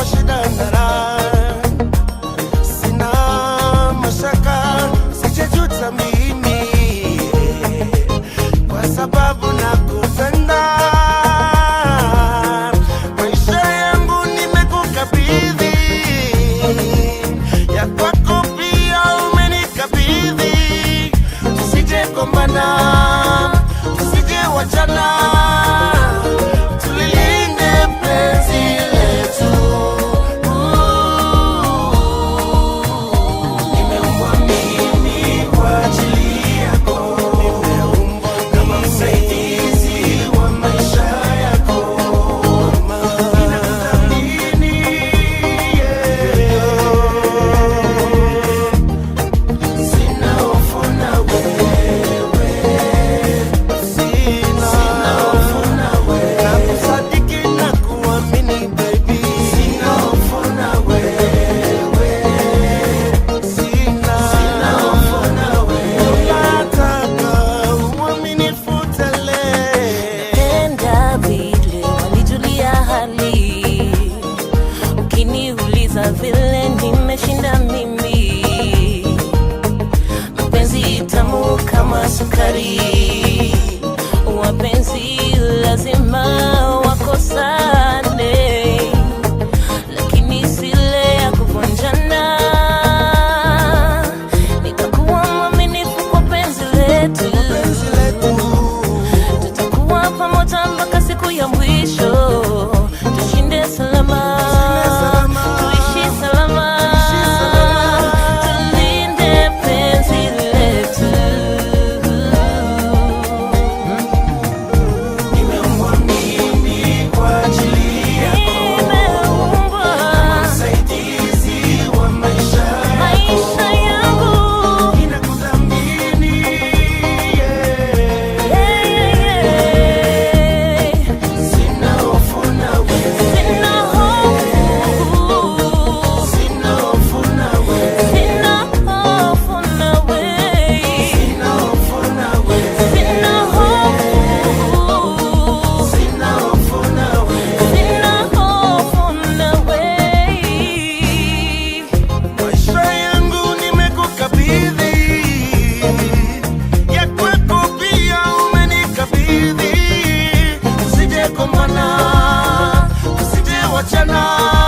shida na raha. Sina mashaka, sijajuta mimi, kwa sababu nakupenda. Maisha yangu nimekukabidhi, ya kwako pia umenikabidhi. Tusije gombana, tusije wachana, vile nimeshinda mimi. Mapenzi tamu kama sukari, wapenzi lazima wakosane, lakini sile ya kuvunjana. Nitakuwa mwaminifu kwa penzi letu, tutakuwa pamoja mpaka siku ya mwisho. Tushinde salama, usije wachana.